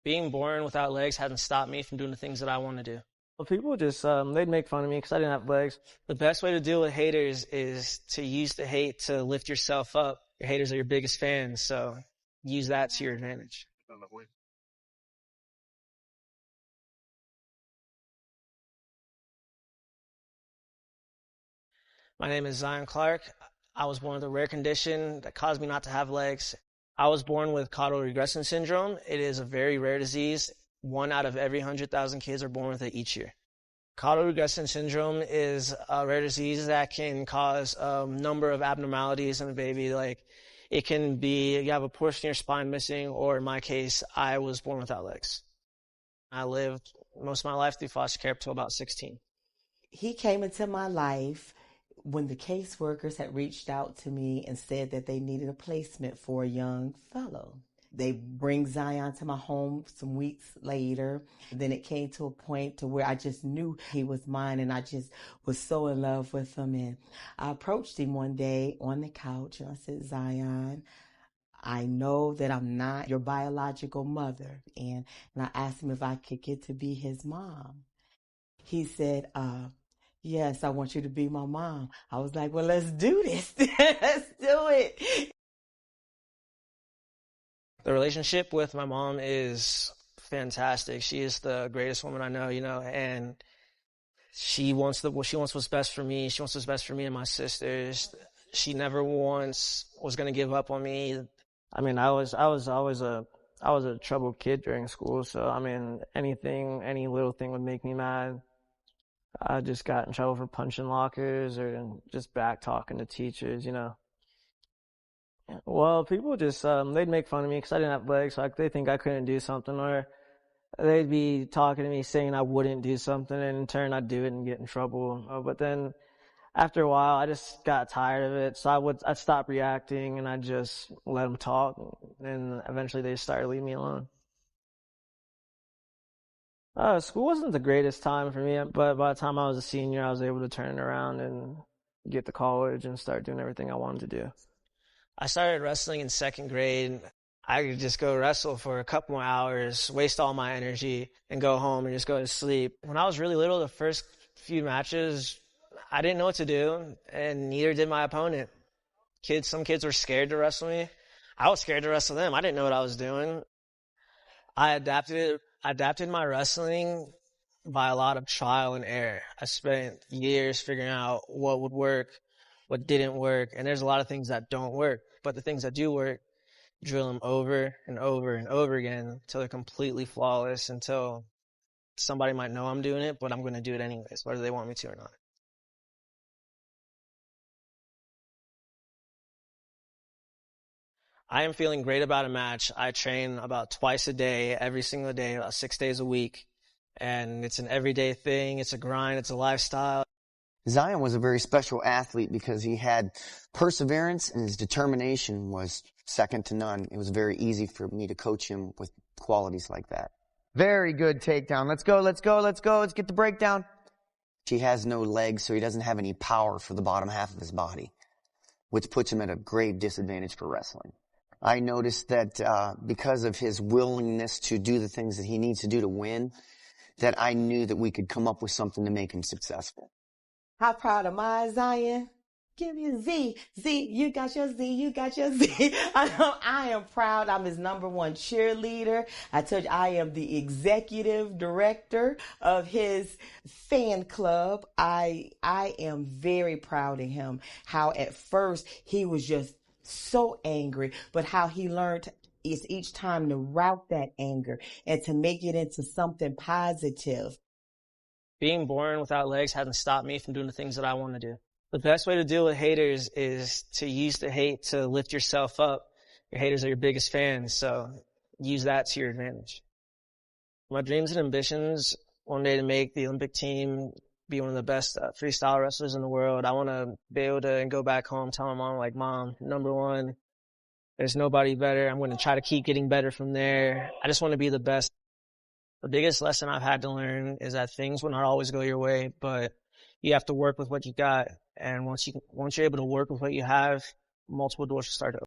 Being born without legs hasn't stopped me from doing the things that I want to do. Well, people just, they'd make fun of me because I didn't have legs. The best way to deal with haters is to use the hate to lift yourself up. Your haters are your biggest fans, so use that to your advantage. My name is Zion Clark. I was born with a rare condition that caused me not to have legs. I was born with caudal regression syndrome. It is a very rare disease. 1 out of every 100,000 kids are born with it each year. Caudal regression syndrome is a rare disease that can cause a number of abnormalities in a baby. Like, it can be you have a portion of your spine missing, or in my case, I was born without legs. I lived most of my life through foster care up till about 16. He came into my life when the caseworkers had reached out to me and said that they needed a placement for a young fellow. They bring Zion to my home some weeks later. Then it came to a point to where I just knew he was mine, and I just was so in love with him. And I approached him one day on the couch and I said, Zion, I know that I'm not your biological mother. And I asked him if I could get to be his mom. He said, yes, I want you to be my mom. I was like, well, let's do this. Let's do it. The relationship with my mom is fantastic. She is the greatest woman I know, and she wants what's best for me. She wants what's best for me and my sisters. She never once was going to give up on me. I mean, I was always a troubled kid during school. So, I mean, any little thing would make me mad. I just got in trouble for punching lockers or just back talking to teachers, Well, people just, they'd make fun of me because I didn't have legs, so they think I couldn't do something, or they'd be talking to me saying I wouldn't do something, and in turn I'd do it and get in trouble. But then after a while, I just got tired of it, so I'd stop reacting and I'd just let them talk, and eventually they started leaving me alone. School wasn't the greatest time for me, but by the time I was a senior, I was able to turn it around and get to college and start doing everything I wanted to do. I started wrestling in 2nd grade. I could just go wrestle for a couple more hours, waste all my energy, and go home and just go to sleep. When I was really little, the first few matches, I didn't know what to do, and neither did my opponent. Some kids were scared to wrestle me. I was scared to wrestle them. I didn't know what I was doing. I adapted my wrestling by a lot of trial and error. I spent years figuring out what would work, what didn't work, and there's a lot of things that don't work. But the things that do work, drill them over and over and over again until they're completely flawless, until somebody might know I'm doing it, but I'm going to do it anyways, whether they want me to or not. I am feeling great about a match. I train about twice a day, every single day, about 6 days a week. And it's an everyday thing. It's a grind. It's a lifestyle. Zion was a very special athlete because he had perseverance, and his determination was second to none. It was very easy for me to coach him with qualities like that. Very good takedown. Let's go, let's go, let's go. Let's get the breakdown. He has no legs, so he doesn't have any power for the bottom half of his body, which puts him at a grave disadvantage for wrestling. I noticed that because of his willingness to do the things that he needs to do to win, that I knew that we could come up with something to make him successful. How proud am I, Zion? Give me a Z. Z, you got your Z, you got your Z. I am proud. I'm his #1 cheerleader. I told you I am the executive director of his fan club. I am very proud of him. How at first he was just so angry, but how he learned is each time to route that anger and to make it into something positive. Being born without legs hasn't stopped me from doing the things that I want to do. The best way to deal with haters is to use the hate to lift yourself up. Your haters are your biggest fans, so use that to your advantage. My dreams and ambitions, one day to make the Olympic team, be one of the best freestyle wrestlers in the world. I want to be able to go back home, tell my mom, like, Mom, #1, there's nobody better. I'm going to try to keep getting better from there. I just want to be the best. The biggest lesson I've had to learn is that things will not always go your way, but you have to work with what you got. And once you're able to work with what you have, multiple doors will start to open.